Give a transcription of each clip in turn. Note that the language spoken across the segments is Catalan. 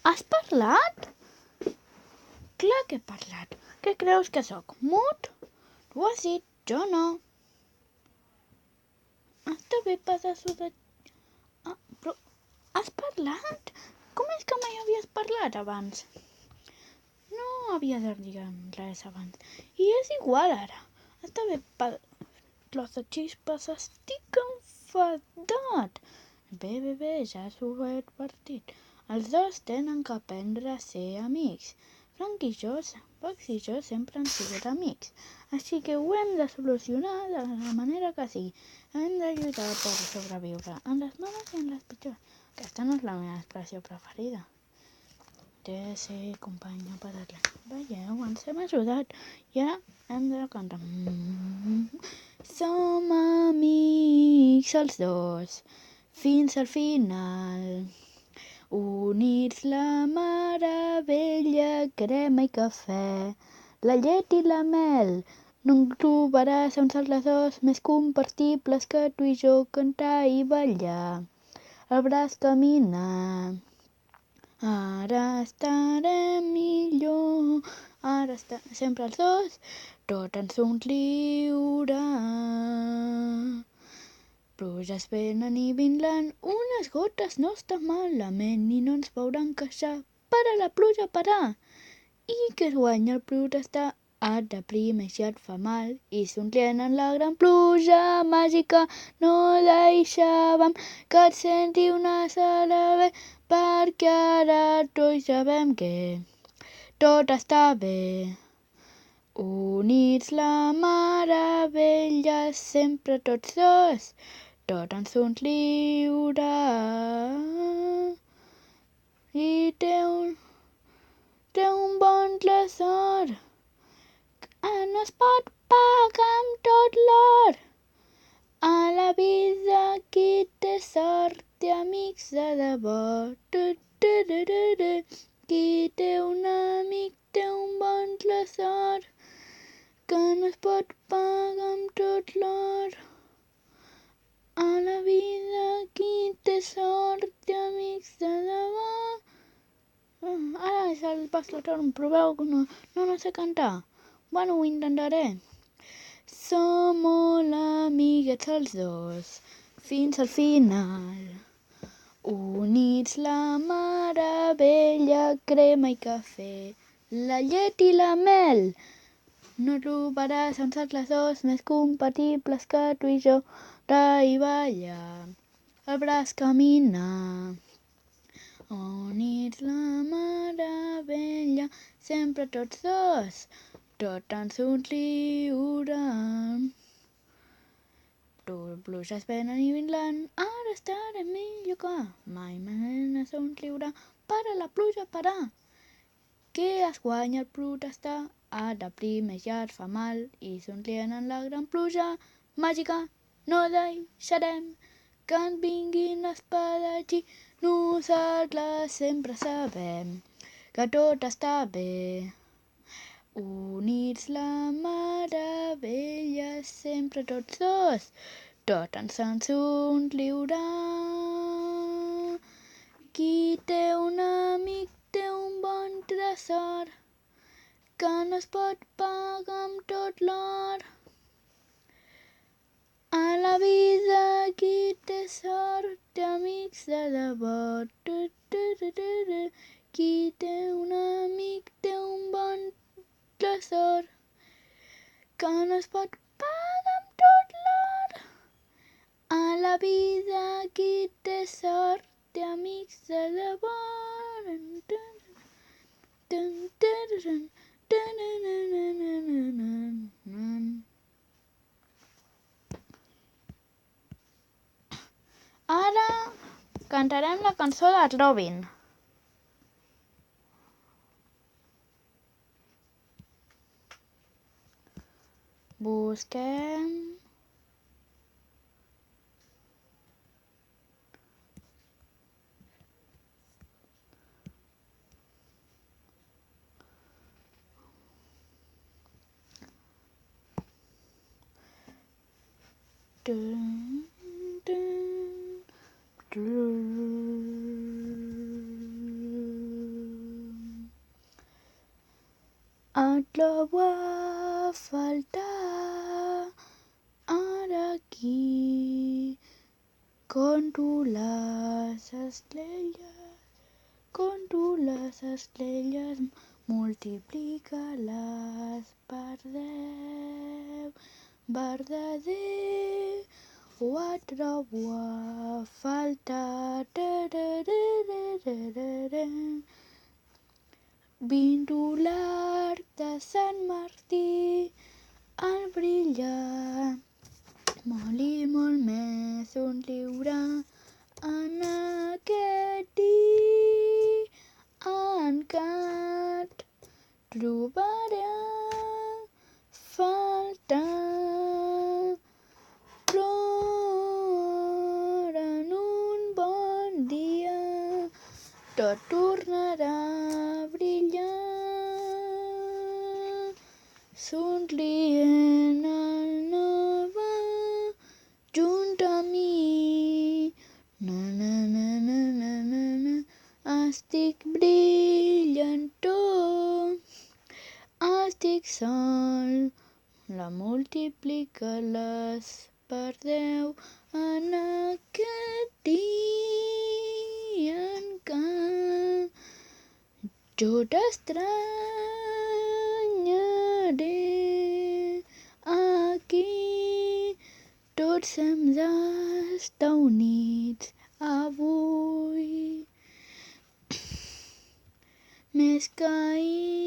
Has parlat? Clar que he parlat. Què creus que sóc? Mut? Tu has dit, jo no. Està bé, pedaço de... Però has parlat? Com és que mai havies parlat abans? No havia de dir res abans. I és igual ara. Està bé, tros de xispes, estic enfadat. Bé, ja s'ho he advertit. Els dos tenen que aprendre a ser amics. Fox i jo sempre han sigut amics. Així que ho hem de solucionar de la manera que sigui. Hem de lluitar per sobreviure en les bones i en les pitjors. Aquesta no és la meva expressió preferida. Sí, companya, per-la. Veieu, ens hem ajudat. I ara hem de cantar. Som amics els dos, fins al final. Units la meravella, crema i cafè, la llet i la mel. No en trobaràs uns altres dos més compartibles que tu i jo, cantar i ballar, el braç caminar. Ara estarem millor, sempre els dos, tot ens ompliurà. Pluges venen i vindran, unes gotes no està malament i no ens veuran queixar. Para la pluja, parar! I que es guanya el protestar, et deprimeix i et fa mal i somrient en la gran pluja màgica no deixàvem que et senti una sola vegada, perquè ara tots sabem que tot està bé. Units la meravella, sempre tots dos, tot ens ompliurà. I té un bon tresor que no es pot pagar amb tot l'or. A la vida qui té sort té amics de debò. Qui té un amic té un bon tresor que no es pot pagar amb tot l'or. A la vida qui té sort té amics de debò. Ara és el pas la torn, proveu, no sé cantar. Bueno, ho intentaré. Som molt amiguets els dos, fins al final. Units la meravella, crema i cafè, la llet i la mel. No trobaràs uns altres dos més compatibles que tu i jo, i ballar, el braç caminar. Units la meravella, sempre tots dos, tot ens ompliurà. Pluges venen i vindran, ara estarem millor que mai ens ompliurà. Para la pluja, parar! Que es guanya el protestar, et deprimeix i et fa mal i somrient en la gran pluja màgica no deixarem que en vinguin espadatxí. Nosaltres sempre sabem que tot està bé. Units la meravella, sempre tots dos, tot ens ompliurà. Qui té un amic té un bon tresor que no es pot pagar amb tot l'or. A la vida qui té sort té amics de debò. Qui té un amic té un bon tresor que no es pot pagar amb tot l'or. A la vida qui té sort té amics de debò. Ara cantarem la cançó de Robin. Busquem... trobo a faltar ara aquí. Conto les estrelles, multiplica-les per 10. Verdader, ho trobo a faltar. $20 de Sant Martí, al brillar, molt i molt més somriure en aquest dia. Encara trobaré a faltar, però en un bon dia tot tornarà a brillar, somrient al nova junt a mi. Na, na, na, na, na, na, na. Estic brillantó, estic sol, la multiplica-les per 10 en aquest dia encara. Jo t'estranyaré aquí, tots hem d'estar units avui, més que ahir.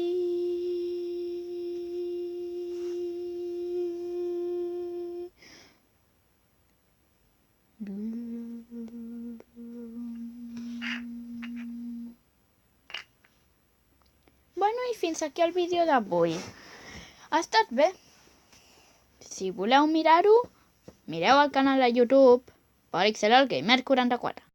Bueno, i fins aquí el vídeo d'avui. Ha estat bé. Si voleu mirar-ho, mireu el canal de YouTube Pòlix el Gamer 44.